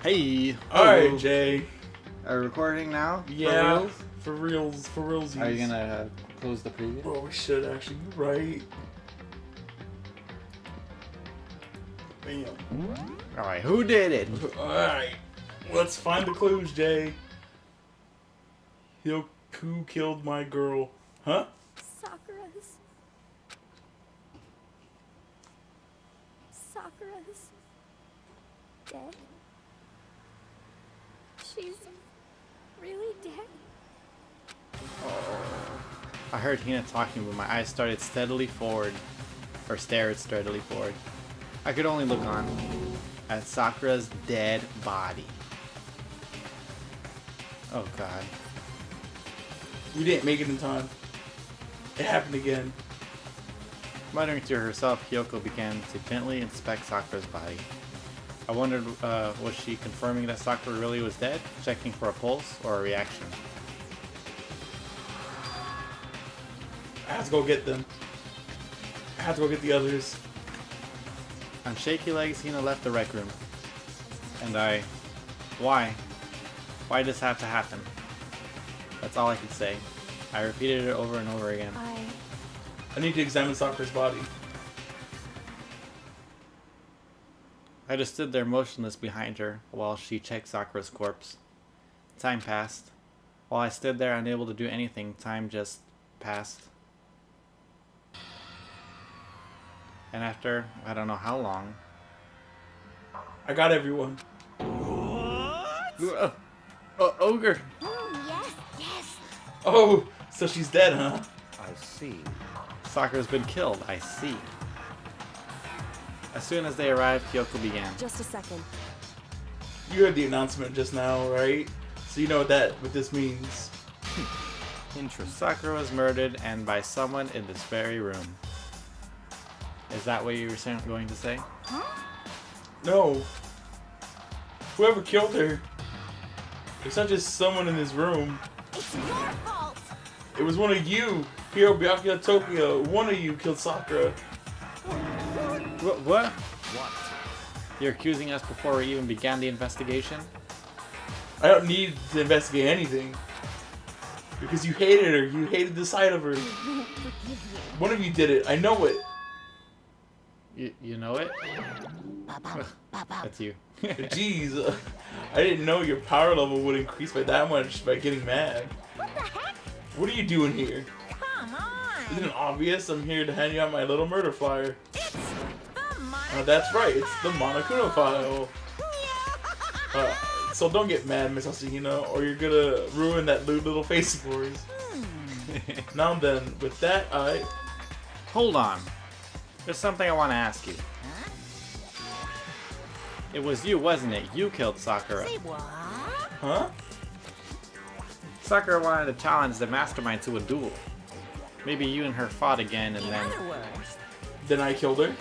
Hey. Alright, Jay. Are we recording now? Yeah. For reals. Are you gonna close the preview? Bro, we should actually be right. Bam. Alright, who did it? Alright. Let's find the clues, Jay. Who killed my girl? Huh? Sakura's dead. She's really dead. I heard Hina talking, but my eyes started steadily forward. Or stared steadily forward. I could only look on at Sakura's dead body. Oh god. We didn't make it in time. It happened again. Muttering to herself, Kyoko began to gently inspect Sakura's body. I wondered, was she confirming that Sakura really was dead? Checking for a pulse or a reaction? I have to go get them. I have to go get the others. On shaky legs, Hina left the rec room. And I... Why? Why did this have to happen? That's all I could say. I repeated it over and over again. I need to examine Sakura's body. I just stood there motionless behind her while she checked Sakura's corpse. Time passed. While I stood there unable to do anything, time just passed. And after, I don't know how long... I got everyone. Ogre! Yes. Oh, so she's dead, huh? I see. Sakura's been killed, I see. As soon as they arrived, Kyoko began. Just a second. You heard the announcement just now, right? So you know what this means. Interesting. Sakura was murdered, and by someone in this very room. Is that what you were going to say? No. Whoever killed her. It's not just someone in this room. It's your fault. It was one of you. Hiro, Byakuya, Tokyo. One of you killed Sakura. What? You're accusing us before we even began the investigation? I don't need to investigate anything. Because you hated her. You hated the sight of her. One of you did it. I know it. You know it? That's you. Jeez. I didn't know your power level would increase by that much by getting mad. What the heck? What are you doing here? Come on. Isn't it obvious? I'm here to hand you out my little murder flyer. It's the Monokuma. That's right. It's the Monokuma file. So don't get mad, Miss Asahina, or you're gonna ruin that little face of yours. Now then, with that, Hold on. There's something I want to ask you. It was you, wasn't it? You killed Sakura. Say what? Huh? Sakura wanted to challenge the mastermind to a duel. Maybe you and her fought again and In then... other words. Then I killed her?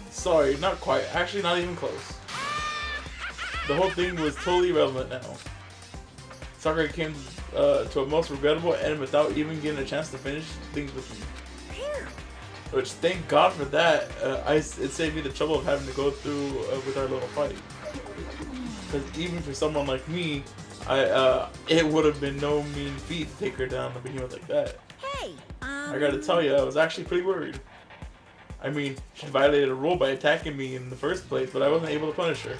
Sorry, not quite. Actually, not even close. The whole thing was totally irrelevant now. Sakura came to a most regrettable end without even getting a chance to finish things with me. Which, thank God for that, it saved me the trouble of having to go through with our little fight. Because even for someone like me, it would have been no mean feat to take her down to begin with like that. Hey. I gotta tell you, I was actually pretty worried. I mean, she violated a rule by attacking me in the first place, but I wasn't able to punish her.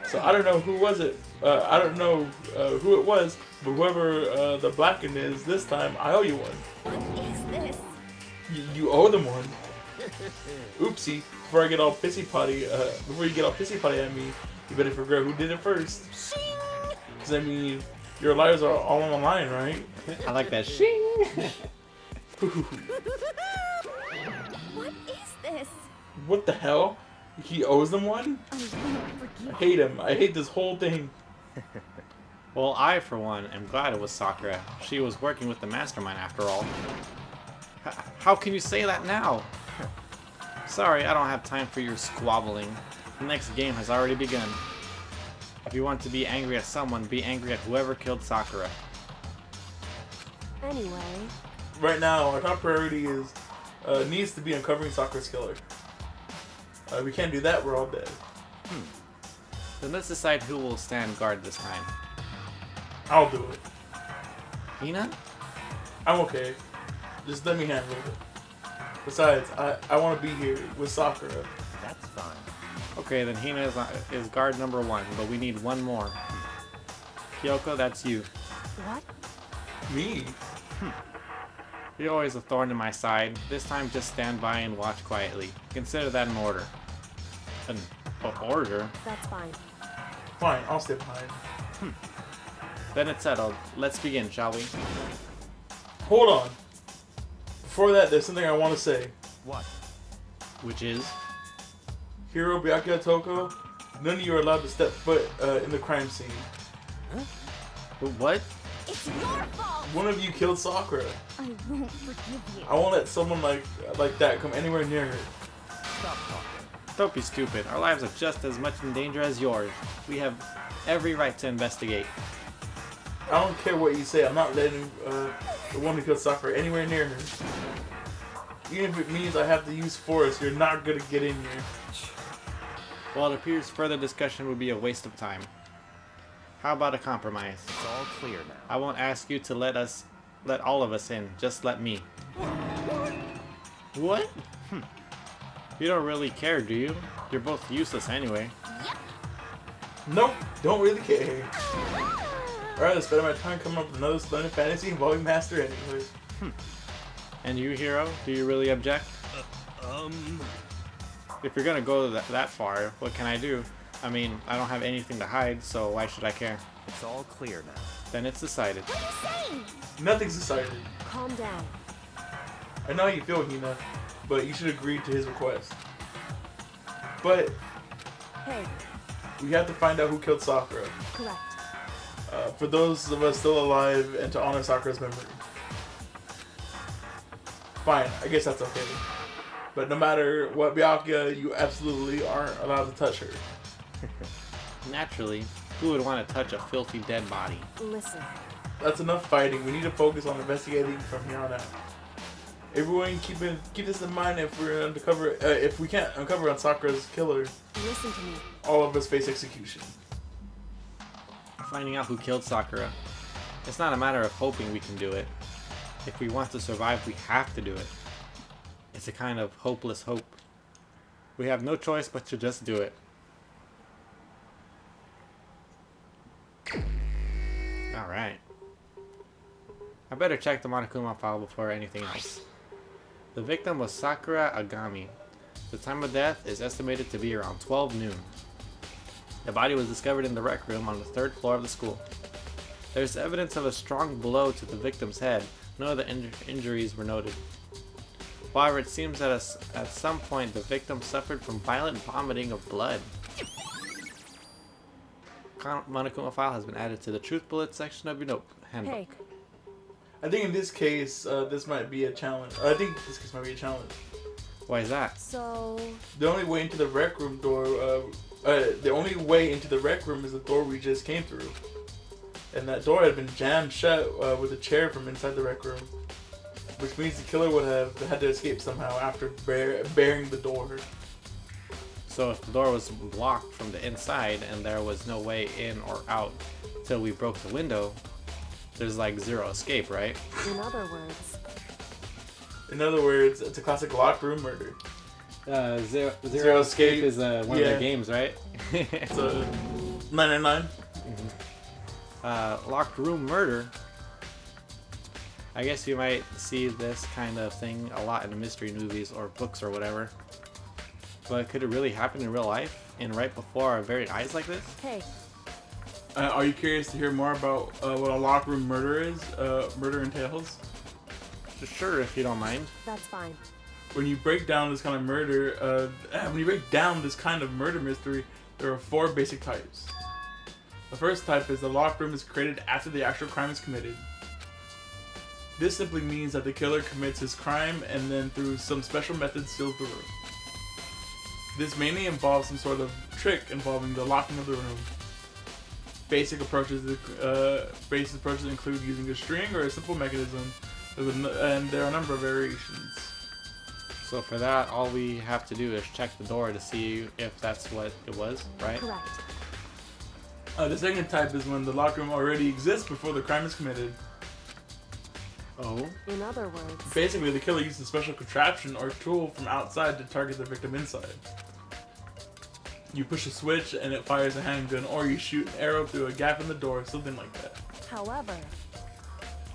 So I don't know who was it. I don't know who it was, but whoever the Blacken is this time, I owe you one. What is this? You owe them one. Oopsie! Before you get all pissy potty at me, you better figure out who did it first. Because I mean, your lives are all on the line, right? I like that shing! What is this? What the hell? He owes them one? I'm gonna forgive I hate him. I hate this whole thing. Well, I, for one, am glad it was Sakura. She was working with the mastermind after all. How can you say that now? Sorry, I don't have time for your squabbling. The next game has already begun. If you want to be angry at someone, be angry at whoever killed Sakura. Anyway. Right now, our top priority is needs to be uncovering Sakura's killer. We can't do that, we're all dead. Then let's decide who will stand guard this time. I'll do it. Hina? I'm okay. Just let me handle it. Besides, I want to be here with Sakura. That's fine. Okay, then Hina is guard number 1, but we need one more. Kyoko, that's you. What? Me? You're always a thorn in my side. This time just stand by and watch quietly. Consider that an order. An order? That's fine. Fine, I'll stay behind. Then it's settled. Let's begin, shall we? Hold on. Before that, there's something I want to say. What? Which is? Hiro, Byakuya, Toko, none of you are allowed to step foot in the crime scene. What? It's your fault. One of you killed Sakura. I won't forgive you. I won't let someone like that come anywhere near her. Stop talking. Don't be stupid. Our lives are just as much in danger as yours. We have every right to investigate. I don't care what you say. I'm not letting the one who killed Sakura anywhere near her. Even if it means I have to use force, you're not gonna get in here. Well, it appears further discussion would be a waste of time. How about a compromise? It's all clear now. I won't ask you to let all of us in. Just let me. What? You don't really care, do you? You're both useless anyway. Nope, don't really care. I'd rather spend my time coming up with another splendid fantasy involving Master anyway. And you, Hero? Do you really object? If you're gonna go that far, what can I do? I mean, I don't have anything to hide, so why should I care? It's all clear now. Then it's decided. What are you saying? Nothing's decided. Calm down. I know how you feel, Hina, but you should agree to his request. But Hey, we have to find out who killed Sakura. correct. For those of us still alive and to honor Sakura's memory. Fine, I guess that's okay. But no matter what, Byakuya, you absolutely aren't allowed to touch her. Naturally, who would want to touch a filthy dead body? Listen. That's enough fighting. We need to focus on investigating from here on out. Everyone, keep this in mind. If we can't uncover on Sakura's killer, Listen to me. all of us face execution. Finding out who killed Sakura. It's not a matter of hoping we can do it. If we want to survive, we have to do it. It's a kind of hopeless hope. We have no choice but to just do it. Alright. I better check the Monokuma file before anything else. The victim was Sakura Agami. The time of death is estimated to be around 12 noon. The body was discovered in the rec room on the 3rd floor of the school. There's evidence of a strong blow to the victim's head. No other injuries were noted. However, it seems that at some point the victim suffered from violent vomiting of blood. Monokuma file has been added to the Truth Bullet section of your handbook. Hey, I think in this case, this might be a challenge. I think this case might be a challenge. Why is that? so The only way into the rec room the only way into the rec room is the door we just came through. And that door had been jammed shut with a chair from inside the rec room. Which means the killer would have had to escape somehow after bearing the door. So if the door was blocked from the inside and there was no way in or out till we broke the window, there's like zero escape, right? in other words, In other words, it's a classic locked room murder. Zero Escape is one of Yeah. their games, right? It's a 999. Locked room murder. I guess you might see this kind of thing a lot in the mystery movies or books or whatever. But could it really happen in real life? And right before our very eyes like this? hey, Are you curious to hear more about what a locked room murder is? Murder entails? Sure, if you don't mind. that's fine. When you break down this kind of murder, mystery, there are 4 basic types. The first type is the locked room is created after the actual crime is committed. This simply means that the killer commits his crime and then through some special method seals the room. This mainly involves some sort of trick involving the locking of the room. Basic approaches include using a string or a simple mechanism, and there are a number of variations. So for that, all we have to do is check the door to see if that's what it was, right? Correct. The second type is when the locker room already exists before the crime is committed. Oh? In other words, Basically, the killer uses a special contraption or tool from outside to target the victim inside. You push a switch and it fires a handgun, or you shoot an arrow through a gap in the door, something like that. however,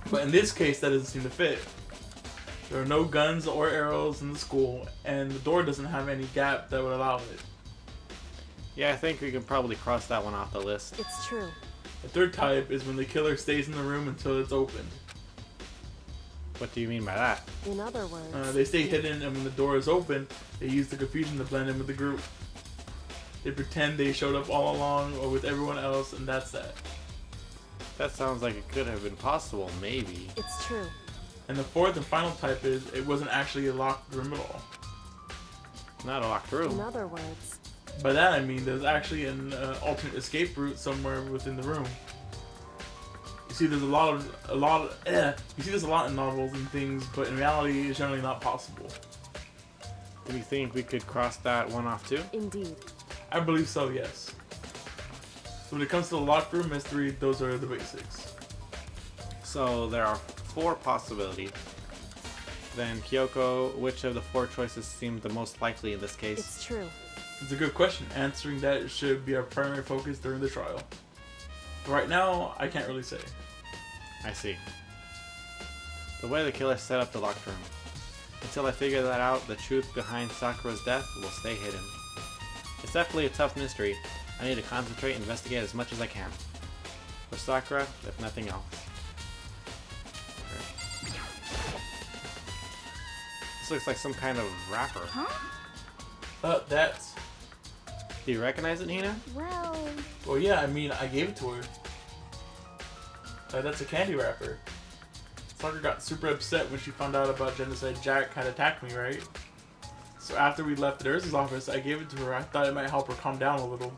But in this case, that doesn't seem to fit. There are no guns or arrows in the school, and the door doesn't have any gap that would allow it. Yeah, I think we can probably cross that one off the list. it's true. The third type is when the killer stays in the room until it's opened. What do you mean by that? In other words, They stay hidden, and when the door is open, they use the confusion to blend in with the group. They pretend they showed up all along or with everyone else, and that's that. That sounds like it could have been possible, maybe. it's true. And the fourth and final type is it wasn't actually a locked room at all. Not a locked In room. other words, By that I mean there's actually an alternate escape route somewhere within the room. You see, there's you see there's a lot in novels and things, but in reality, it's generally not possible. Do you think we could cross that one off too? indeed. I believe so, yes. So when it comes to the locked room mystery, those are the basics. So there are 4 possibilities. Then Kyoko, which of the 4 choices seemed the most likely in this case? It's true. It's a good question. Answering that should be our primary focus during the trial. Right now, I can't really say. I see. The way the killer set up the locked room. Until I figure that out, the truth behind Sakura's death will stay hidden. It's definitely a tough mystery. I need to concentrate and investigate as much as I can. For Sakura, if nothing else. Okay. This looks like some kind of wrapper. That's... Do you recognize it, Hina? Well, yeah, I mean, I gave it to her. That's a candy wrapper. Sakura got super upset when she found out about Genocide Jack had attacked me, right? So after we left the nurse's office, I gave it to her. I thought it might help her calm down a little.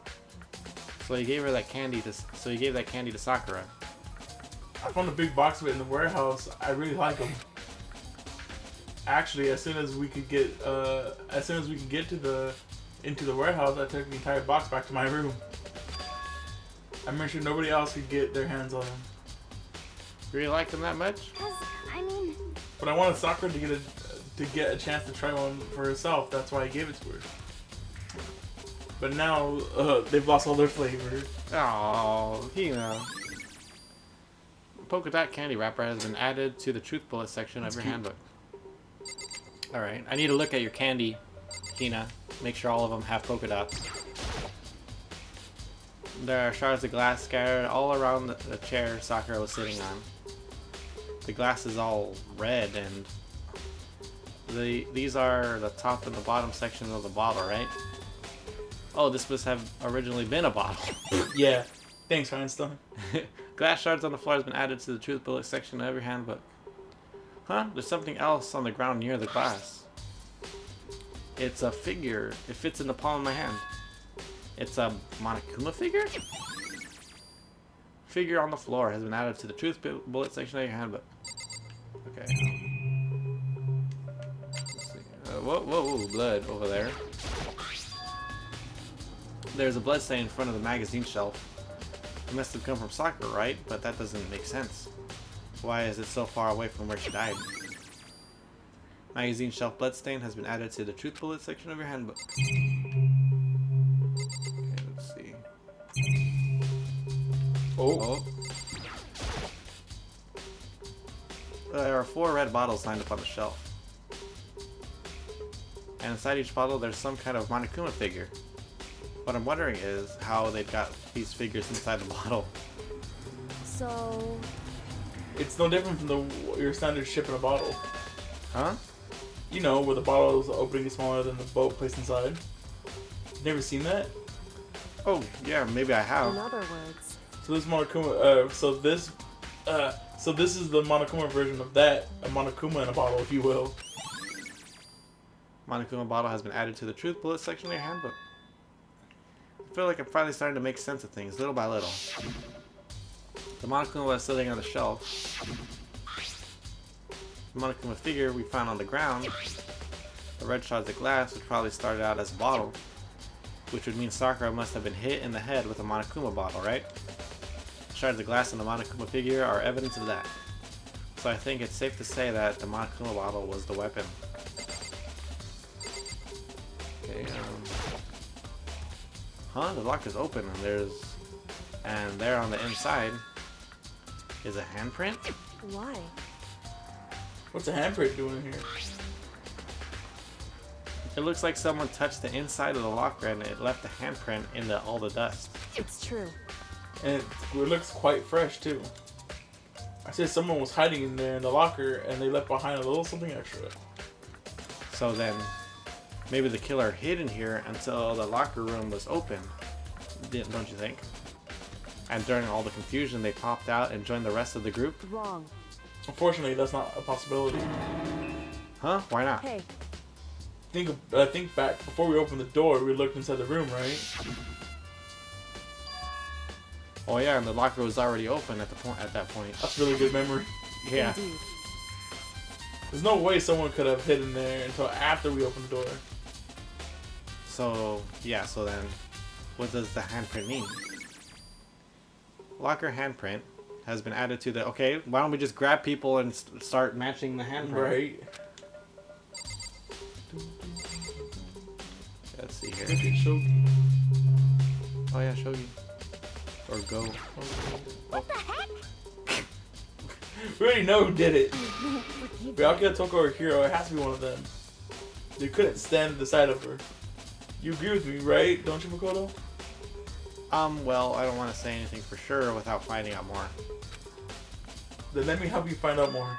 So you gave her that candy to. So you gave that candy to Sakura. I found a big box of it in the warehouse. I really like them. Actually, as soon as we could get into the warehouse, I took the entire box back to my room. I made sure nobody else could get their hands on them. You really like them that much? 'Cause, I mean, But I wanted Sakura to get a chance to try one for herself. That's why I gave it to her. But now they've lost all their flavor. Oh, Hina. Polka dot candy wrapper has been added to the truth bullet section of your handbook. Alright, I need to look at your candy, Hina. Make sure all of them have polka dots. There are shards of glass scattered all around the chair Sakura was sitting on. The glass is all red, and these are the top and the bottom sections of the bottle, right? Oh, this must have originally been a bottle. Yeah. Thanks, Einstein. Glass shards on the floor has been added to the truth bullet section of your handbook. Huh? There's something else on the ground near the glass. It's a figure. It fits in the palm of my hand. It's a Monokuma figure? Figure on the floor has been added to the truth bullet section of your handbook. Okay. Let's see. Whoa, blood over there. There's a blood stain in front of the magazine shelf. It must have come from Sakura, right? But that doesn't make sense. Why is it so far away from where she died? Magazine shelf bloodstain has been added to the truth bullet section of your handbook. Okay, let's see. Oh. There are 4 red bottles lined up on the shelf. And inside each bottle there's some kind of Monokuma figure. What I'm wondering is how they got these figures inside the bottle. so It's no different from your standard ship in a bottle. Huh? You know, where the bottle's opening is smaller than the boat placed inside. Never seen that? Oh, yeah, maybe I in have. other words, So this Monokuma, so this is the Monokuma version of that, a Monokuma in a bottle, if you will. Monokuma bottle has been added to the truth bullet section of your handbook. I feel like I'm finally starting to make sense of things, little by little. The Monokuma was sitting on the shelf. The Monokuma figure we found on the ground. The red shards of glass, which probably started out as a bottle. which would mean Sakura must have been hit in the head with a Monokuma bottle, right? Shards of glass in the Monokuma figure are evidence of that. So I think it's safe to say that the Monokuma bottle was the weapon. Okay, the lock is open and there on the inside is a handprint? Why? What's a handprint doing here? It looks like someone touched the inside of the locker and it left a handprint in all the dust. It's true. And it looks quite fresh too. I said someone was hiding in there in the locker and they left behind a little something extra. So then, maybe the killer hid in here until the locker room was open, don't you think? And during all the confusion, they popped out and joined the rest of the group? Wrong. Unfortunately, that's not a possibility. Huh? Why not? Hey, Think back before we opened the door, we looked inside the room, right? Oh yeah, and the locker was already open at that point. That's really good memory. Yeah. indeed. There's no way someone could have hidden there until after we opened the door. So yeah, so then, what does the handprint mean? Locker handprint has been added to the. Okay, why don't we just grab people and start matching the handprint? Right. Let's see here. Look at Shogi. Oh yeah, Shogi. Or Go. What the heck? We already know who did it. What you Byakuya, Toko, or Hiro, it has to be one of them. They couldn't stand the sight of her. You agree with me, right? Don't you, Makoto? Well, I don't want to say anything for sure without finding out more. Then let me help you find out more.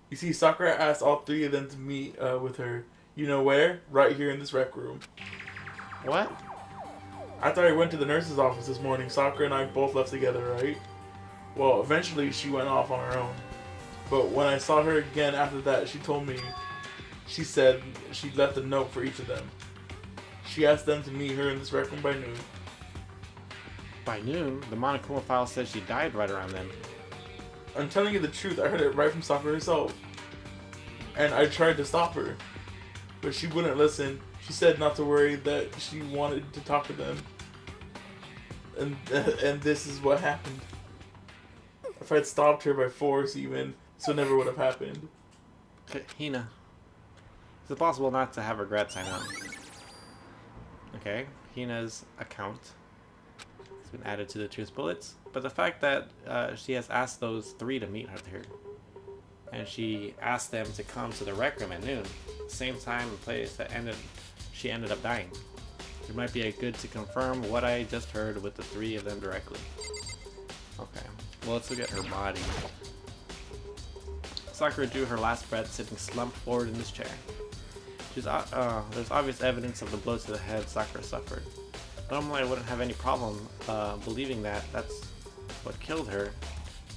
You see, Sakura asked all three of them to meet with her. You know where? Right here in this rec room. What? After I went to the nurse's office this morning, Sakura and I both left together, right? Well, eventually she went off on her own. But when I saw her again after that, she told me, she said she left a note for each of them. She asked them to meet her in this rec room by noon. By noon, the Monokuma file says she died right around then. I'm telling you the truth, I heard it right from Sakura herself. And I tried to stop her. But she wouldn't listen. She said not to worry, that she wanted to talk to them. And this is what happened. If I'd stopped her by force even, this would never would have happened. Hina. Is it possible not to have regrets, I know? Okay, Hina's account has been added to the truth bullets. But the fact that she has asked those three to meet her here. And she asked them to come to the rec room at noon. Same time and place that she ended up dying. It might be good to confirm what I just heard with the three of them directly. Okay, well, let's look at her body. Sakura drew her last breath sitting slumped forward in this chair. There's obvious evidence of the blow to the head Sakura suffered. Normally I wouldn't have any problem believing that that's what killed her,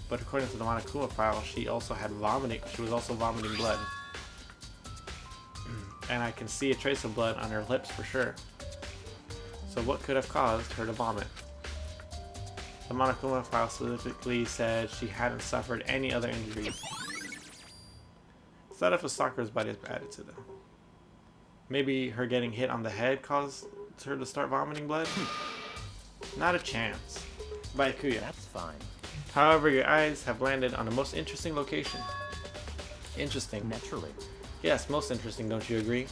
but according to the Monokuma file, she was also vomiting blood. And I can see a trace of blood on her lips for sure. So what could have caused her to vomit? The Monokuma file specifically said she hadn't suffered any other injuries. So that if Sakura's body has been added to them. Maybe her getting hit on the head caused her to start vomiting blood? Not a chance. Byakuya. That's fine. However, your eyes have landed on the most interesting location. Interesting. Naturally. Yes, most interesting, don't you agree?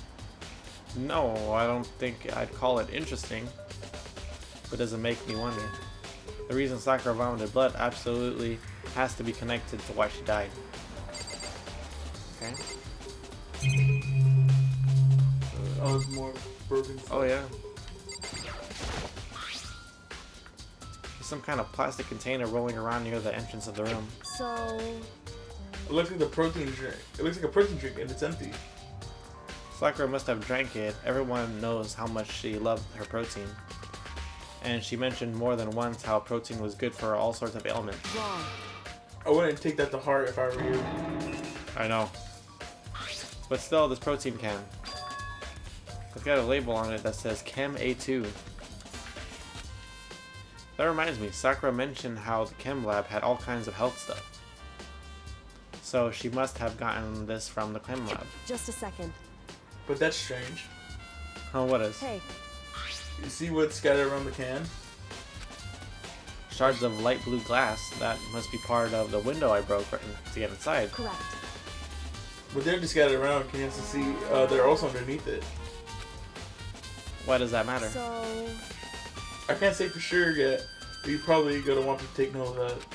No, I don't think I'd call it interesting. But does it make me wonder? The reason Sakura vomited blood absolutely has to be connected to why she died. Okay. Oh, there's more broken stuff. Oh yeah. There's some kind of plastic container rolling around near the entrance of the room. So, It looks like the protein drink. It looks like a protein drink and it's empty. Sakura must have drank it. Everyone knows how much she loved her protein. And she mentioned more than once how protein was good for all sorts of ailments. wrong. I wouldn't take that to heart if I were you. I know. But still, this protein can. It's got a label on it that says Chem A2. That reminds me, Sakura mentioned how the chem lab had all kinds of health stuff. So she must have gotten this from the chem lab. Just a second. But that's strange. Oh, what is? Hey, You see what's scattered around the can? Shards of light blue glass. That must be part of the window I broke to get inside. Correct. But they're just scattered around. Can you also see they're also underneath it? Why does that matter? So, I can't say for sure yet, but you're probably gonna want to take note of that.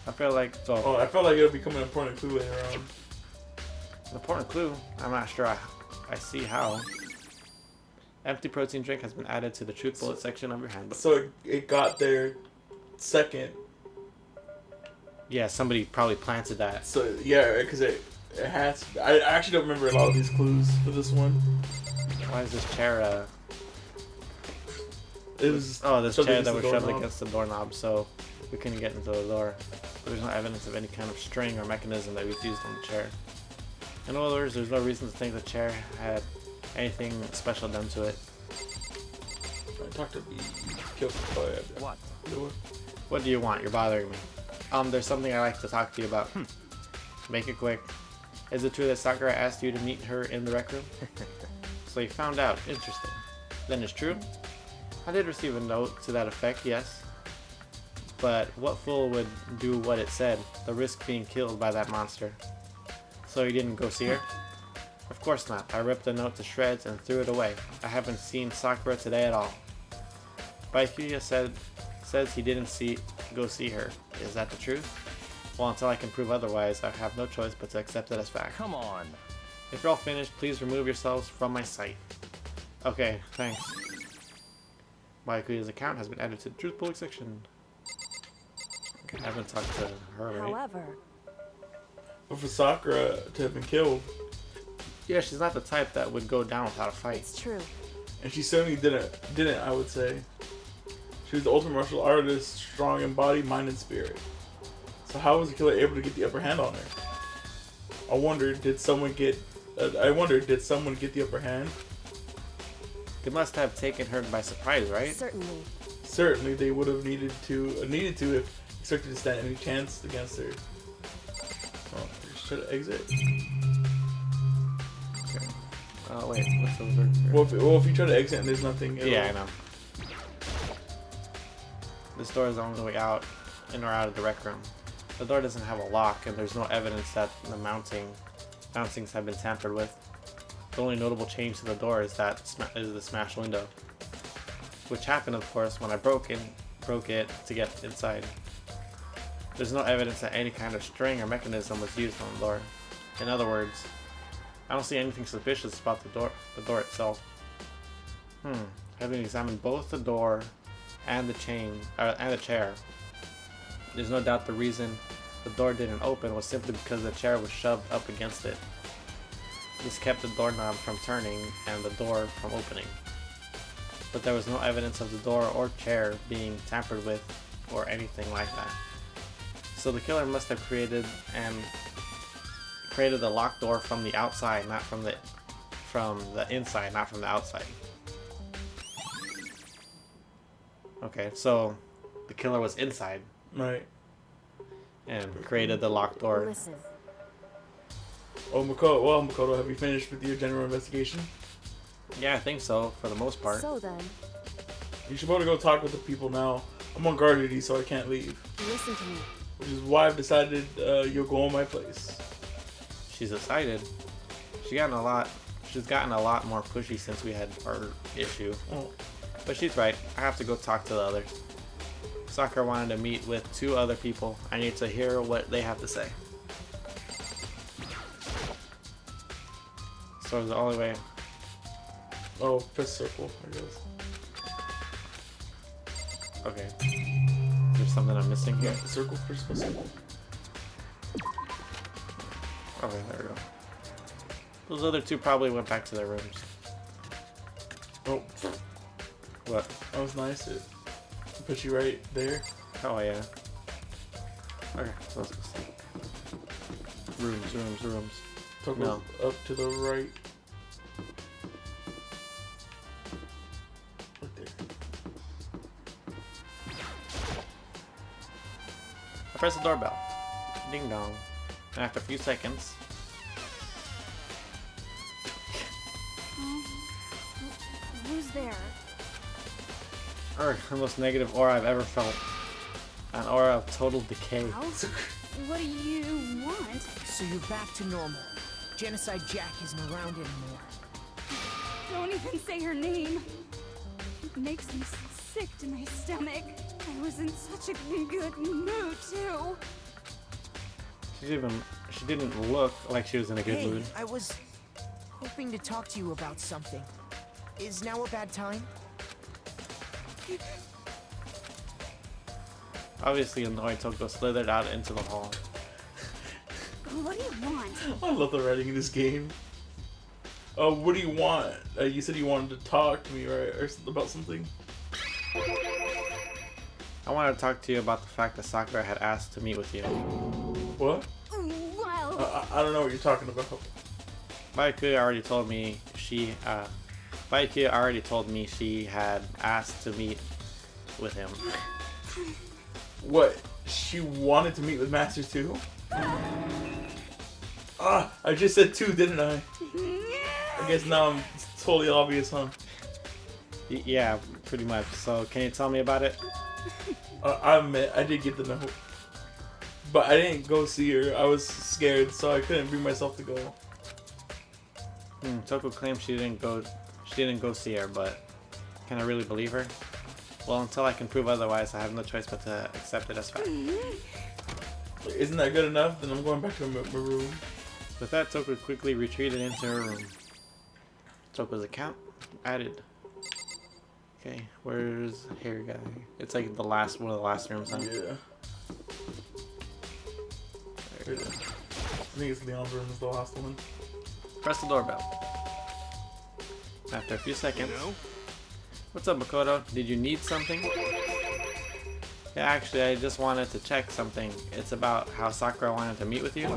I feel like Oh, I felt like it'll become an important clue later on. an important clue. I'm not sure I see how. Empty protein drink has been added to the truth bullet section of your handbook. So it got there second. Yeah, somebody probably planted that. So yeah, because it has. I actually don't remember a lot of these clues for this one. Why is this chair? It was This shoved chair against that the was shoved doorknob. against the doorknob, so we couldn't get into the door. There's no evidence of any kind of string or mechanism that was used on the chair. In other words, there's no reason to think the chair had anything special done to it. I talked to be killed by What? What do you want? You're bothering me. There's something I'd like to talk to you about. Make it quick. Is it true that Sakura asked you to meet her in the rec room? So you found out. Interesting. Then it's true? I did receive a note to that effect, yes. But what fool would do what it said? The risk being killed by that monster. So you didn't go see her? Of course not. I ripped the note to shreds and threw it away. I haven't seen Sakura today at all. Baikuya says he didn't go see her. Is that the truth? Well, until I can prove otherwise, I have no choice but to accept it as fact. Come on. If you're all finished, please remove yourselves from my sight. Okay, thanks. Baikuya's account has been added to the truth bullet section. Okay, I haven't talked to her, right? however, But for Sakura to have been killed, Yeah, she's not the type that would go down without a fight. it's true. and she certainly didn't. I would say she was the ultimate martial artist, strong in body, mind, and spirit. So how was the killer able to get the upper hand on her? I wonder, did someone get the upper hand? They must have taken her by surprise, right? Certainly. Certainly, they would have needed to if expected to stand any chance against her. Oh, just try to exit. Okay. Wait, what's over here? Well, if you try to exit and there's nothing. Yeah, I know. This door is the only way out, in or out of the rec room. The door doesn't have a lock, and there's no evidence that the mountings have been tampered with. The only notable change to the door is the smashed window, which happened, of course, when I broke it to get inside. There's no evidence that any kind of string or mechanism was used on the door. In other words, I don't see anything suspicious about the door itself. Having examined both the door and the chair, there's no doubt the reason the door didn't open was simply because the chair was shoved up against it. This kept the doorknob from turning and the door from opening. But there was no evidence of the door or chair being tampered with or anything like that. So the killer must have created the locked door from the outside, not from the inside, not from the outside. Okay, so the killer was inside Right. and created the locked door. Listen, Oh, Makoto, have you finished with your general investigation? Yeah, I think so, for the most part. so then, You should probably go talk with the people now. I'm on guard duty, so I can't leave. listen to me. Which is why I've decided you'll go on my place. She's decided. She's gotten a lot more pushy since we had our issue. Oh, But she's right. I have to go talk to the others. Sakura wanted to meet with 2 other people. I need to hear what they have to say. So the only way. oh, press circle, I guess. Okay. Is there something I'm missing here? Yeah, circle, press circle. Okay, there we go. Those other 2 probably went back to their rooms. Oh, What? that was nice. It put you right there. Oh yeah. Okay, so let's go see. Rooms. Talk No. up to the right. Right there. I press the doorbell. Ding dong. And after a few seconds, Who's there? The most negative aura I've ever felt. An aura of total decay. Well, what do you want? So you're back to normal. Genocide Jack isn't around anymore. Don't even say her name. It makes me sick to my stomach. I was in such a good mood, too. She didn't look like she was in a good Hey, mood. I was hoping to talk to you about something. Is now a bad time? Obviously annoyed, Toko slithered out into the hall. What do you want? I love the writing in this game. What do you want? You said you wanted to talk to me, right? Or about something? I wanted to talk to you about the fact that Sakura had asked to meet with you. What? Well, I don't know what you're talking about. Byakuya already told me she had asked to meet with him. What? She wanted to meet with Masters too? I just said 2, didn't I? I guess now it's totally obvious, huh? Yeah, pretty much. So can you tell me about it? I admit, I did get the note. But I didn't go see her. I was scared, so I couldn't bring myself to go. Toko claims she didn't go see her, but can I really believe her? Well, until I can prove otherwise, I have no choice but to accept it as fact. Isn't that good enough? Then I'm going back to my room. With that, Toko quickly retreated into her room. Toko's account added. Okay, where's hair guy? It's like one of the last rooms, huh? Yeah. I think it's Leon's room is the last one. Press the doorbell. After a few seconds. What's up, Makoto? Did you need something? Yeah, actually, I just wanted to check something. It's about how Sakura wanted to meet with you.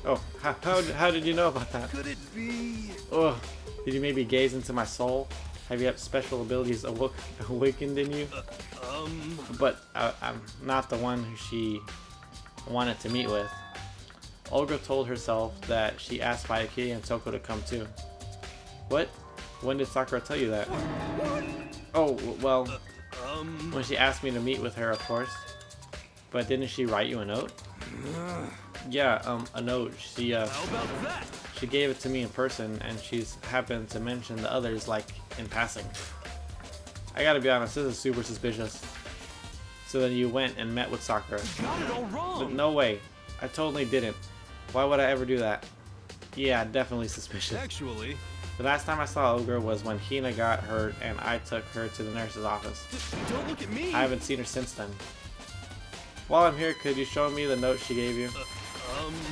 Oh, how did you know about that? Could it be? Oh, did you maybe gaze into my soul? Have you had special abilities awakened in you? But I'm not the one who she wanted to meet with. Olga told herself that she asked Byakuya and Toko to come too. What? When did Sakura tell you that? Oh, well, when she asked me to meet with her, of course. But didn't she write you a note? Yeah, a note. She gave it to me in person, and she's happened to mention the others, like, in passing. I gotta be honest, this is super suspicious. So then you went and met with Sakura. Got it all wrong. But no way. I totally didn't. Why would I ever do that? Yeah, definitely suspicious. Actually, The last time I saw Ogre was when Hina got hurt and I took her to the nurse's office. don't look at me. I haven't seen her since then. While I'm here, could you show me the note she gave you?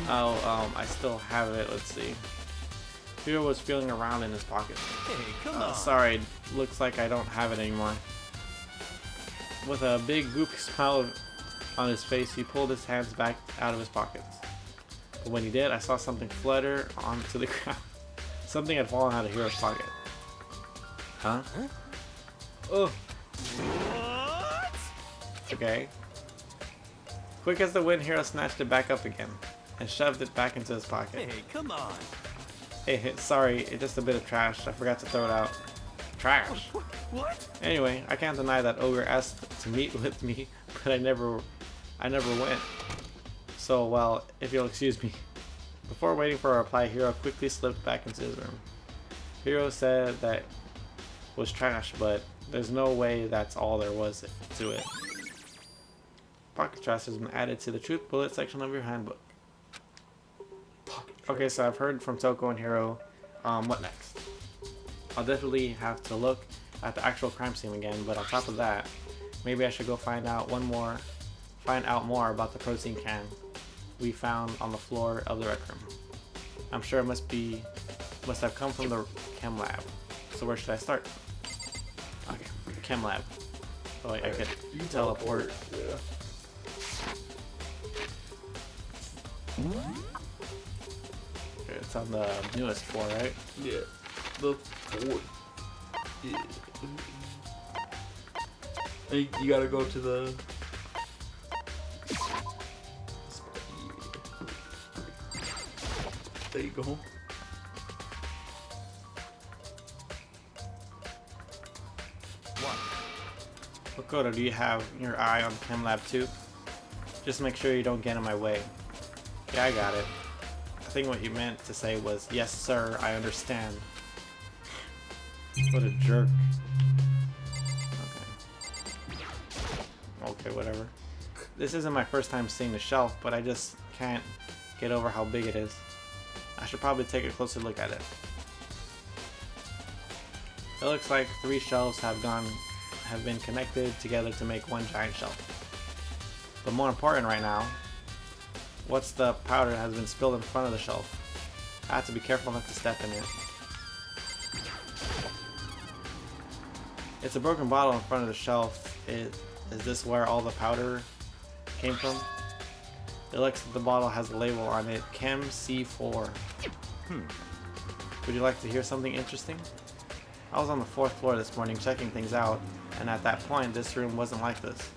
I still have it. Let's see. Hiro was feeling around in his pocket. Hey, come on. Sorry, looks like I don't have it anymore. With a big goofy smile on his face, he pulled his hands back out of his pockets. But when he did, I saw something flutter onto the ground. Something had fallen out of Hiro's pocket. Huh? Oh. What? Okay. Quick as the wind, Hiro snatched it back up again and shoved it back into his pocket. Hey, come on. Hey, sorry, it's just a bit of trash. I forgot to throw it out. Trash. What? Anyway, I can't deny that Ogre asked to meet with me, but I never went. So, well, if you'll excuse me. Before waiting for a reply, Hiro quickly slipped back into his room. Hiro said that was trash, but there's no way that's all there was to it. Pocket trash has been added to the truth bullet section of your handbook. Okay, so I've heard from Toko and Hiro. What next? I'll definitely have to look at the actual crime scene again, but on top of that, maybe I should go find out more about the protein can we found on the floor of the rec room. I'm sure it must have come from the chem lab. So where should I start? Okay, chem lab. So I could You can teleport. Yeah. Okay, it's on the newest floor, right? Yeah. The fourth. Yeah. And you gotta go to the. There you go. Makoto, do you have your eye on Chem Lab 2? Just make sure you don't get in my way. Yeah, I got it. I think what you meant to say was, yes sir, I understand. What a jerk. Okay, whatever. This isn't my first time seeing the shelf, but I just can't get over how big it is. I should probably take a closer look at it. It looks like 3 shelves have been connected together to make one giant shelf. But more important right now, what's the powder that has been spilled in front of the shelf? I have to be careful not to step in it. It's a broken bottle in front of the shelf. Is this where all the powder came from? It looks like the bottle has a label on it, Chem C4. Would you like to hear something interesting? I was on the 4th floor this morning checking things out, and at that point this room wasn't like this.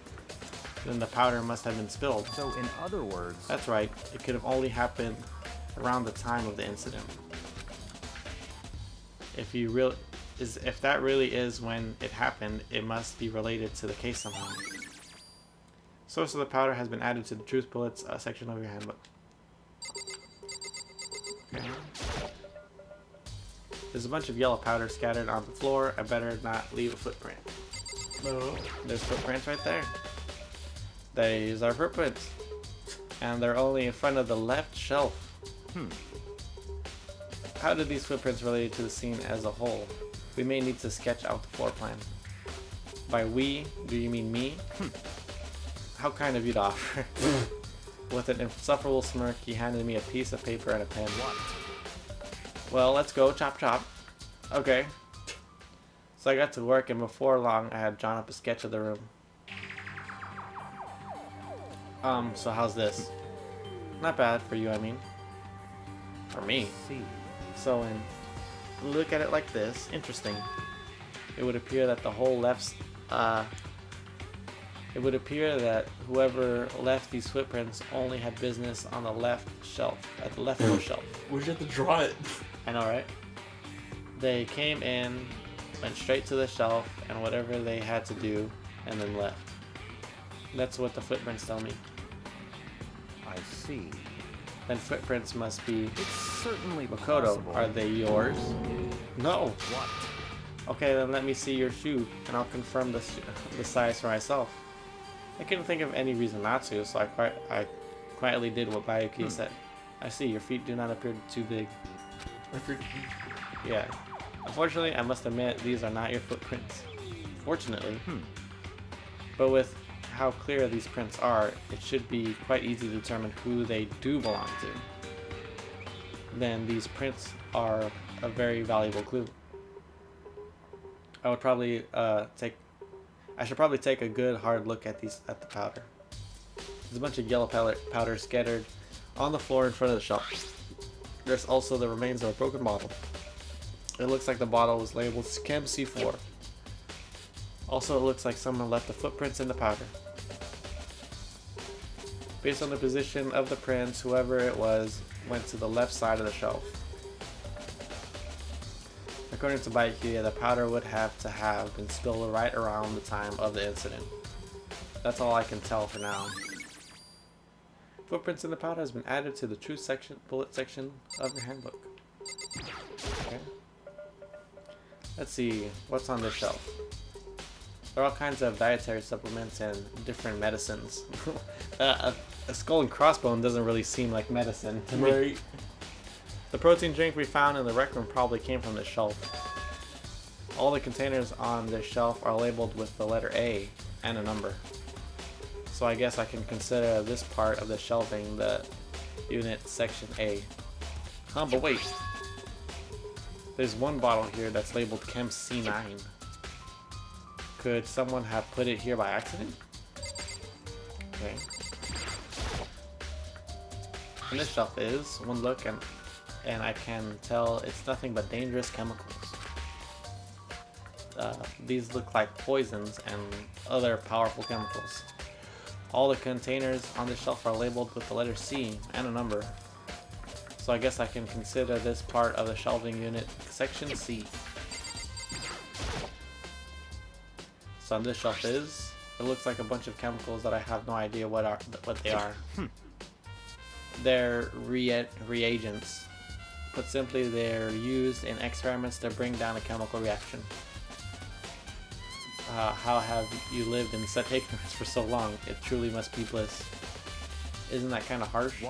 Then the powder must have been spilled. So in other words... That's right, it could have only happened around the time of the incident. If that really is when it happened, it must be related to the case somehow. Source of the powder has been added to the Truth Bullets section of your handbook. Okay. There's a bunch of yellow powder scattered on the floor. I better not leave a footprint. No. There's footprints right there. These are footprints. And they're only in front of the left shelf. How did these footprints relate to the scene as a whole? We may need to sketch out the floor plan. By we, do you mean me? How kind of you to offer. With an insufferable smirk, he handed me a piece of paper and a pen. Well, let's go, chop chop. Okay. So I got to work, and before long I had drawn up a sketch of the room. So how's this? Not bad for you, I mean. For me. So when look at it like this, interesting. It would appear that the whole it would appear that whoever left these footprints only had business on the left shelf, at the leftmost shelf. Where'd you have to draw it? I know, right? They came in, went straight to the shelf, and whatever they had to do, and then left. That's what the footprints tell me. I see. Then footprints must be It's certainly Makoto. possible. Are they yours? No. What? Okay, then let me see your shoe, and I'll confirm the size for myself. I couldn't think of any reason not to, so I quietly did what Bayuki said. I see, your feet do not appear too big. Yeah. Unfortunately, I must admit, these are not your footprints. Fortunately. But with how clear these prints are, it should be quite easy to determine who they do belong to. Then these prints are a very valuable clue. I should probably take a good hard look at the powder. There's a bunch of yellow powder scattered on the floor in front of the shelf. There's also the remains of a broken bottle. It looks like the bottle was labeled Chem C4. Also, it looks like someone left the footprints in the powder. Based on the position of the prints, whoever it was went to the left side of the shelf. According to Baikia, the powder would have to have been spilled right around the time of the incident. That's all I can tell for now. Footprints in the powder has been added to the Truth Bullet section of your handbook. Okay. Let's see, what's on this shelf? There are all kinds of dietary supplements and different medicines. A skull and crossbone doesn't really seem like medicine to me. Right. The protein drink we found in the rec room probably came from this shelf. All the containers on this shelf are labeled with the letter A and a number. So I guess I can consider this part of the shelving the unit section A. But wait. There's one bottle here that's labeled Chem C9. Could someone have put it here by accident? Okay. And this shelf is one look and I can tell it's nothing but dangerous chemicals. These look like poisons and other powerful chemicals. All the containers on this shelf are labeled with the letter C and a number. So I guess I can consider this part of the shelving unit section C. on this shelf is. It looks like a bunch of chemicals that I have no idea what they are. They're reagents. Put simply, they're used in experiments to bring down a chemical reaction. How have you lived in such ignorance for so long? It truly must be bliss. Isn't that kind of harsh?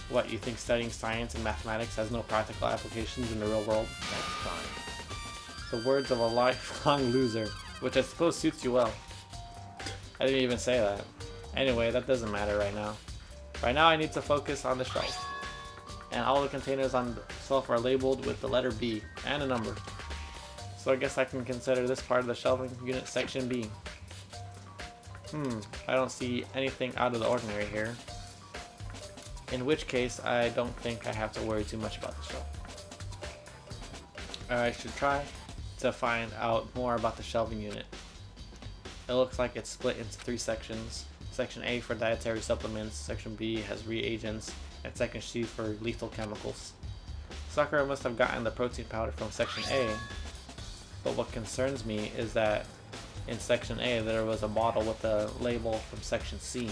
What, you think studying science and mathematics has no practical applications in the real world? That's fine. The words of a lifelong loser, which I suppose suits you well. I didn't even say that. Anyway, that doesn't matter right now. Right now I need to focus on the shelf. And all the containers on the shelf are labeled with the letter B and a number. So I guess I can consider this part of the shelving unit section B. I don't see anything out of the ordinary here. In which case, I don't think I have to worry too much about the shelf. I should try to find out more about the shelving unit. It looks like it's split into 3 sections. Section A for dietary supplements, Section B has reagents, and Section C for lethal chemicals. Sakura must have gotten the protein powder from Section A, but what concerns me is that in Section A there was a bottle with a label from Section C.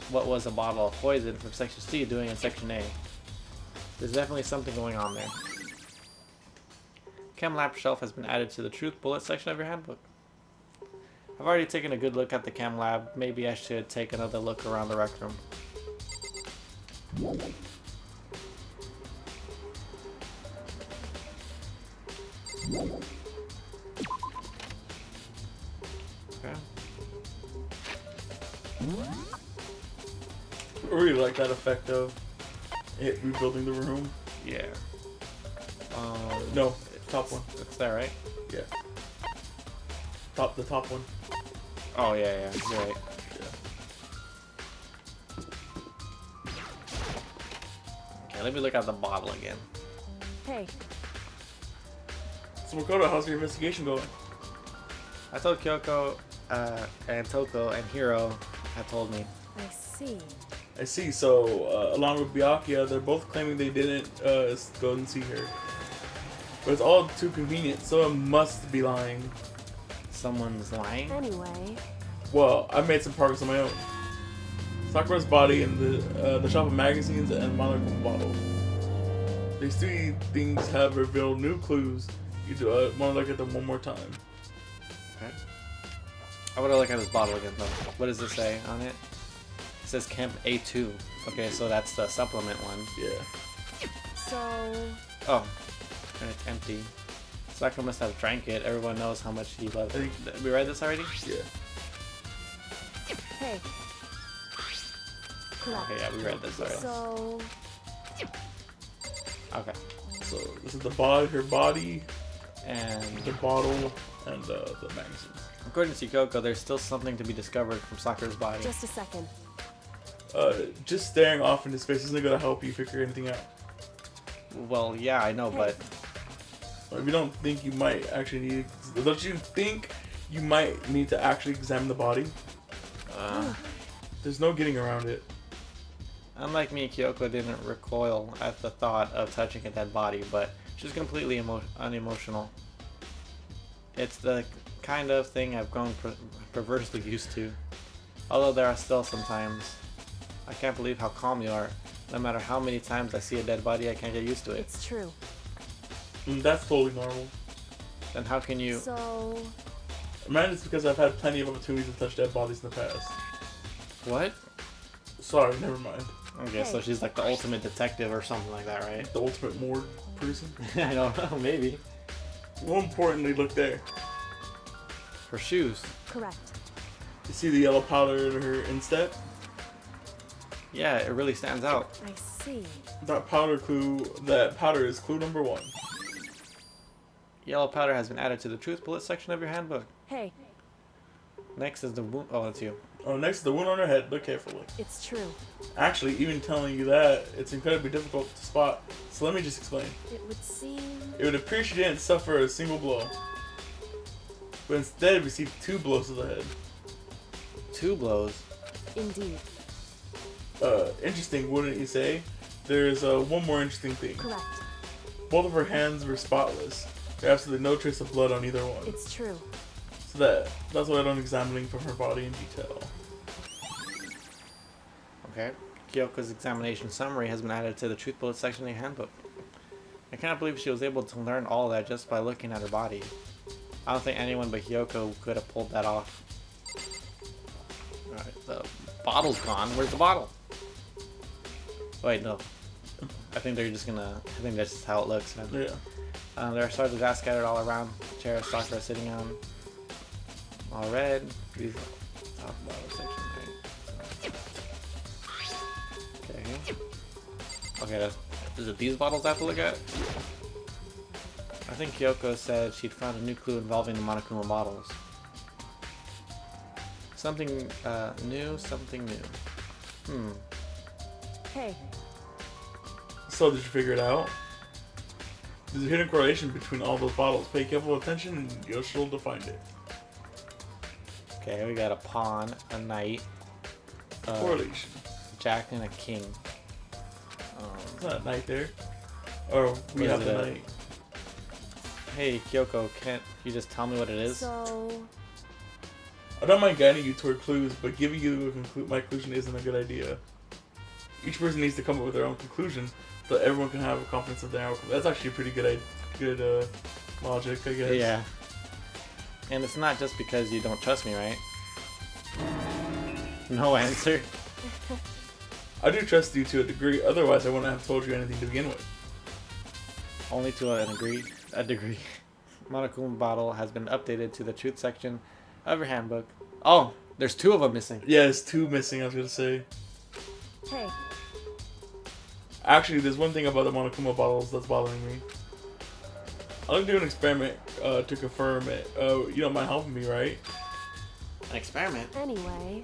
What was a bottle of poison from Section C doing in Section A? There's definitely something going on there. Chem lab shelf has been added to the truth bullet section of your handbook. I've already taken a good look at the chem lab. Maybe I should take another look around the rec room. Okay. I really like that effect of it rebuilding the room. Yeah. No, top one. It's there, right? Yeah. The top one. Oh yeah, you're right. Okay, let me look at the bottle again. Hey, So Makoto, how's your investigation going? I told Kyoko, and Toko, and Hiro had told me. I see. I see. So, along with Byakuya, they're both claiming they didn't go and see her. But it's all too convenient. Someone must be lying. Someone's lying? Anyway, Well, I've made some progress on my own. Sakura's body and the shop of magazines and monocle bottle. These 3 things have revealed new clues. You want to look at them one more time. Okay. I want to look at this bottle again though. What does it say on it? It says Camp A2. Okay, so that's the supplement one. Yeah. so Oh, and it's empty. Sakura must have drank it. Everyone knows how much he loves it. We read this already? Yeah. hey. Correct. Okay, yeah, we read this already. So Okay. So this is the body, her body, And the bottle, and the magazines. according to Kyoko, there's still something to be discovered from Sakura's body. just a second. Just staring off into space isn't going to help you figure anything out. Well, yeah, I know, but If you don't think you might actually need, don't you think you might need to actually examine the body? There's no getting around it. unlike me, Kyoko didn't recoil at the thought of touching a dead body, but she's completely unemotional. It's the kind of thing I've grown perversely used to. Although there are still some times. I can't believe how calm you are. No matter how many times I see a dead body, I can't get used to it. It's true. That's totally normal. Then how can you... So Man, it's because I've had plenty of opportunities to touch dead bodies in the past. What? Sorry, never mind. Okay, so she's like the ultimate detective or something like that, right? The ultimate morgue person. I don't know, maybe. More importantly, look there. Her shoes. correct. You see the yellow powder in her instep? Yeah, it really stands out. I see. That powder is clue number 1. Yellow powder has been added to the truth bullet section of your handbook. Hey, Next is the wound. Oh, that's you. Oh, next to the wound on her head. Look carefully. it's true. Actually, even telling you that, it's incredibly difficult to spot. So let me just explain. It would seem It would appear she didn't suffer a single blow, but instead received 2 blows to the head. 2 blows. indeed. Interesting, wouldn't you say? There's one more interesting thing. Correct. Both of her hands were spotless. There's absolutely no trace of blood on either one. It's true. So that's what I'm examining from her body in detail. Okay. Kyoko's examination summary has been added to the truth bullet section of the handbook. I can't believe she was able to learn all that just by looking at her body. I don't think anyone but Hyoko could have pulled that off. Alright, the bottle's gone. Where's the bottle? Wait, no. I think they're just gonna... I think that's just how it looks. Man. Yeah. There are shards of glass scattered all around. The chair Sakura is sitting on. All red. These top bottom section, right? Okay. Okay, is it these bottles I have to look at? I think Kyoko said she'd found a new clue involving the Monokuma bottles. Something new, something new. Hey, So did you figure it out? There's a hidden correlation between all those bottles. Pay careful attention and you'll sure to find it. Okay, we got a pawn, a knight, Correlation. jack, and a king. It's not a knight there. Or we What have is the it? knight. Hey, Kyoko, can't you just tell me what it is? so I don't mind guiding you toward clues, but giving you my conclusion isn't a good idea. Each person needs to come up with their own conclusion, so everyone can have a confidence of their outcome. That's actually a pretty good logic, I guess. Yeah. And it's not just because you don't trust me, right? No answer. I do trust you to a degree, otherwise I wouldn't have told you anything to begin with. Only to a degree. Monokuma bottle has been updated to the truth section of your handbook. Oh, there's 2 of them missing. Yeah, there's 2 missing, I was gonna say. hey, Actually, there's one thing about the Monokuma bottles that's bothering me. I'd like to do an experiment to confirm it. You don't mind helping me, right? An experiment? anyway,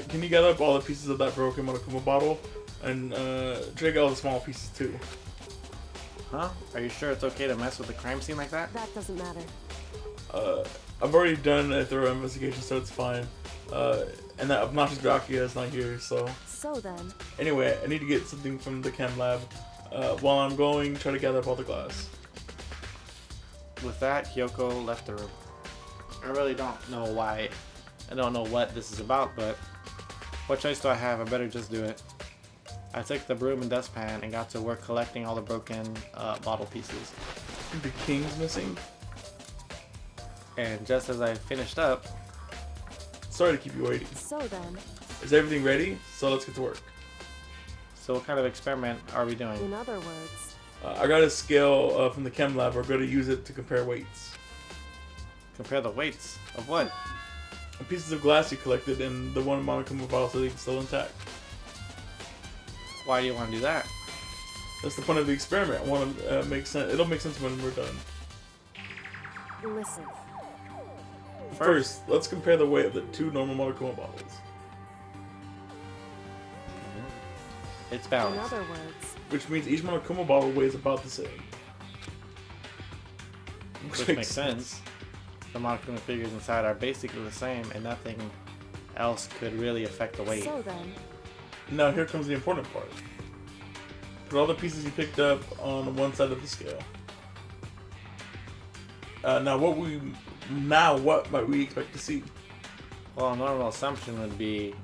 Can you gather up all the pieces of that broken Monokuma bottle? And drag all the small pieces too. Huh? Are you sure it's okay to mess with the crime scene like that? that doesn't matter. I've already done a thorough investigation, so it's fine. And that obnoxious Byakuya is not here, so... So then, Anyway, I need to get something from the chem lab. While I'm going, try to gather up all the glass. With that, Hyoko left the room. I really don't know why. I don't know what this is about, but what choice do I have? I better just do it. I took the broom and dustpan and got to work collecting all the broken bottle pieces. I think the king's missing. And just as I finished up, Sorry to keep you waiting. so then, Is everything ready? So let's get to work. so what kind of experiment are we in doing? other words, I got a scale from the chem lab. We're going to use it to compare weights. Compare the weights of what? The pieces of glass you collected and the one Monokuma bottle so they can still intact. Why do you want to do that? That's the point of the experiment. I want to make sense. It'll make sense when we're done. listen, First, let's compare the weight of the 2 normal Monokuma bottles. It's in balanced. other words, Which means each Monokuma bottle weighs about the same. Which makes sense. The Monokuma figures inside are basically the same and nothing else could really affect the weight. so then, Now here comes the important part. Put all the pieces you picked up on one side of the scale. Now what might we expect to see? Well, a normal assumption would be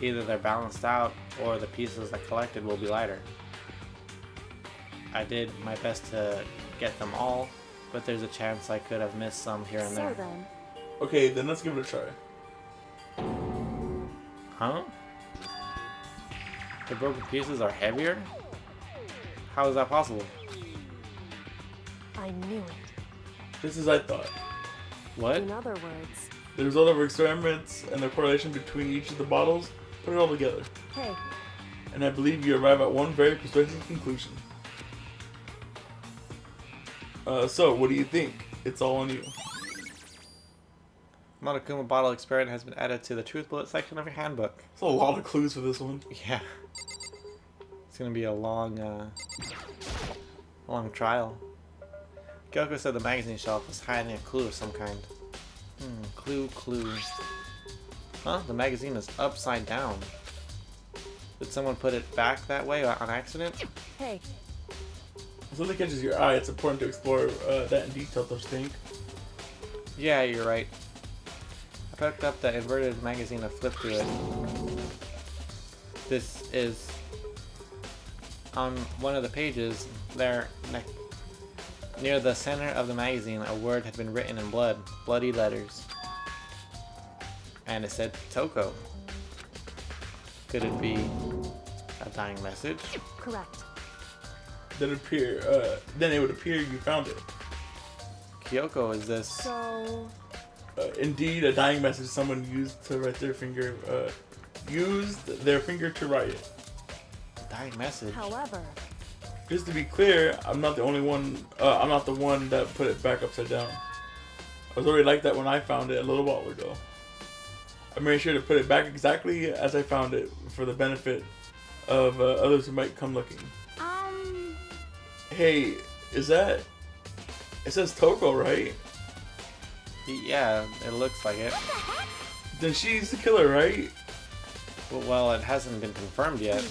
either they're balanced out or the pieces I collected will be lighter. I did my best to get them all, but there's a chance I could have missed some here and so there. then, Okay, then let's give it a try. Huh? The broken pieces are heavier? How is that possible? I knew it. Just as I thought. What? In other words, The result of our experiments and the correlation between each of the bottles, put it all together. hey, And I believe you arrive at one very persuasive conclusion. So, what do you think? It's all on you. Monokuma bottle experiment has been added to the truth bullet section of your handbook. There's a lot of clues for this one. Yeah. It's gonna be a long trial. Kyoko said the magazine shelf was hiding a clue of some kind. Clue. Huh? The magazine is upside down. Did someone put it back that way on accident? hey, If something catches your eye, it's important to explore that in detail, don't you think? Yeah, you're right. I picked up the inverted magazine and flipped through it. This is on one of the pages there near the center of the magazine. A word had been written in bloody letters, and it said Toko. Could it be a dying message? Correct. Then it would appear you found it. Kyoko, is this? So, Indeed, a dying message someone used to write their finger. Used their finger to write it. Dying message. however, Just to be clear, I'm not the only one. I'm not the one that put it back upside down. I was already like that when I found it a little while ago. I made sure to put it back exactly as I found it for the benefit of others who might come looking. Hey, is that? It says Toko, right? Yeah, it looks like it. Then she's the killer, right? Well, it hasn't been confirmed yet.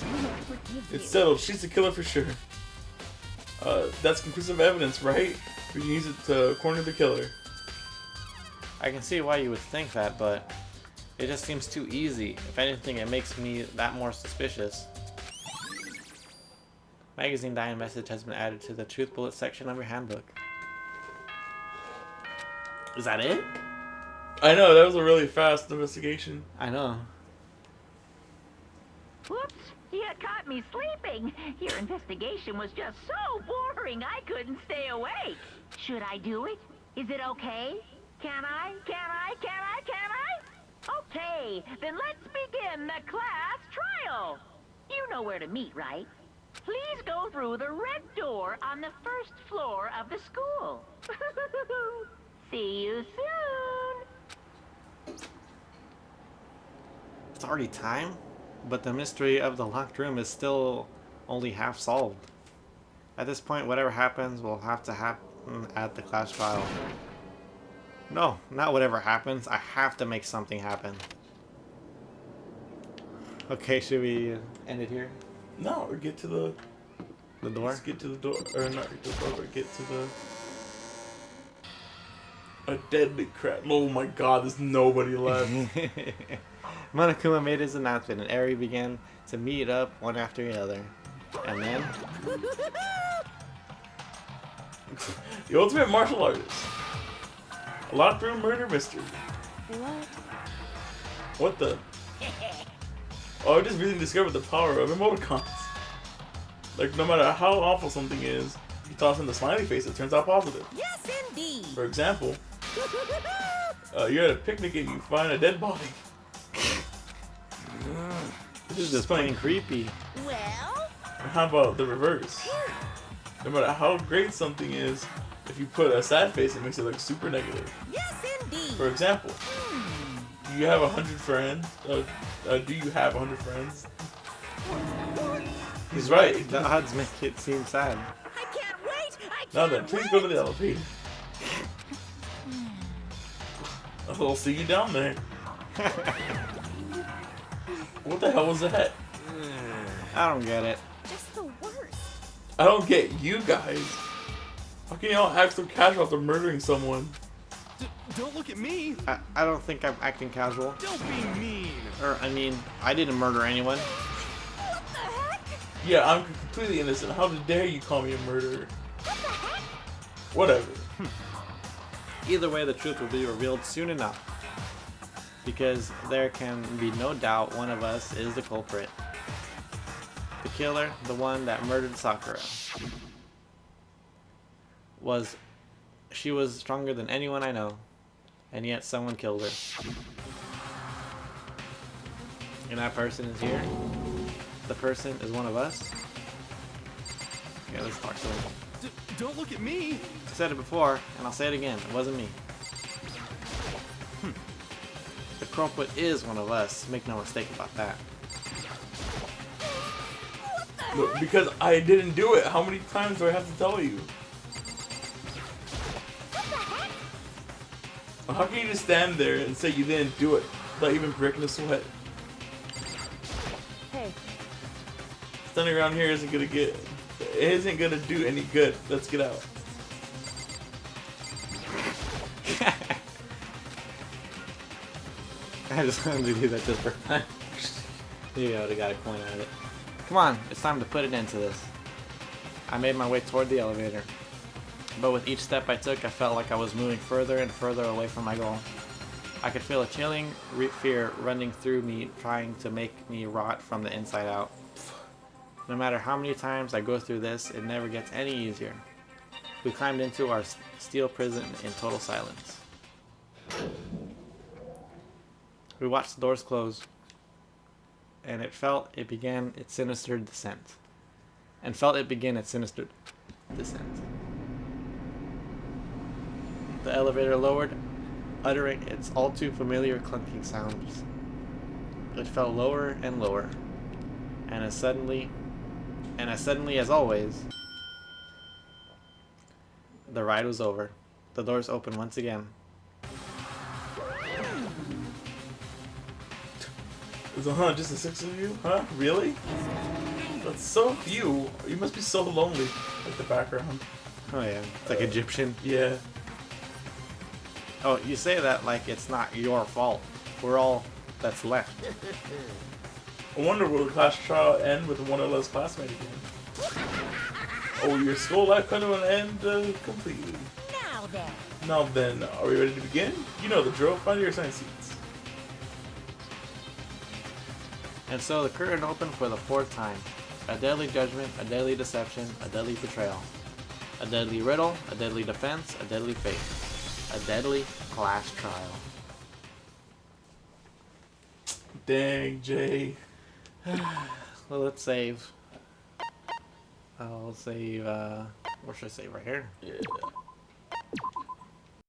It's settled. She's the killer for sure. That's conclusive evidence, right? We can use it to corner the killer. I can see why you would think that, but it just seems too easy. If anything, it makes me that more suspicious. Magazine dying message has been added to the truth bullet section of your handbook. Is that it? I know, that was a really fast investigation. I know. Whoops, you caught me sleeping. Your investigation was just so boring I couldn't stay awake. Should I do it? Is it okay? Can I? Okay, then let's begin the class trial. You know where to meet, right? Please go through the red door on the first floor of the school. See you soon. It's already time, but the mystery of the locked room is still only half solved. At this point, whatever happens will have to happen at the class trial. No, not whatever happens. I have to make something happen. Okay, should we end it here? No, or get to the door? Let's get to the door, or not get to the door, but get to the... A deadly crap. Oh my god, there's nobody left. Monokuma made his announcement and Eri began to meet up one after the other. And then... The ultimate martial artist. A locked room murder mystery. what? What the? Oh, I just recently discovered the power of emoticons. Like, no matter how awful something is, you toss in the smiley face, it turns out positive. Yes, indeed. For example, you're at a picnic and you find a dead body. This is just plain creepy. Well, And how about the reverse? No matter how great something is, if you put a sad face, it makes it look super negative. yes, indeed. For example, do you have 100 friends? Do you have 100 friends? He's right. The odds make it seem sad. I can't wait. Now then, please go to the elevator. I'll see you down there. What the hell was that? I don't get it. Just the worst. I don't get you guys. How can y'all act so casual after murdering someone? Don't look at me! I don't think I'm acting casual. Don't be mean! Or, I mean, I didn't murder anyone. What the heck? Yeah, I'm completely innocent. How dare you call me a murderer? Whatever. Either way, the truth will be revealed soon enough. Because there can be no doubt one of us is the culprit. The killer, the one that murdered Sakura. She was stronger than anyone I know. And yet someone killed her. And that person is here. The person is one of us. Yeah, let's talk to him. Don't look at me! I said it before, and I'll say it again. It wasn't me. The culprit is one of us. Make no mistake about that. Look, because I didn't do it. How many times do I have to tell you? How can you just stand there and say you didn't do it without even breaking a sweat? Hey, Standing around here isn't gonna do any good. Let's get out. I just wanted to do that just for fun. Maybe I would have got a coin out of it. Come on, it's time to put an end to this. I made my way toward the elevator. But with each step I took, I felt like I was moving further and further away from my goal. I could feel a chilling fear running through me, trying to make me rot from the inside out. No matter how many times I go through this, it never gets any easier. We climbed into our steel prison in total silence. We watched the doors close, and it began its sinister descent. The elevator lowered, uttering its all too familiar clunking sounds. It fell lower and lower, and as suddenly as always, the ride was over. The doors opened once again. Just the 6 of you? Huh? Really? That's so few. You must be so lonely. Like the background. Oh yeah, it's like Egyptian. Yeah. Oh, you say that like it's not your fault. We're all that's left. I wonder will the class trial end with one or less classmate again? Oh, your school life come to an end completely. Now then, are we ready to begin? You know the drill. Find your assigned seats. And so the curtain opened for the 4th time. A deadly judgment, a deadly deception, a deadly betrayal. A deadly riddle, a deadly defense, a deadly fate. A deadly class trial. Dang, Jay. Well, let's save. I'll save, where should I save? Right here? Yeah.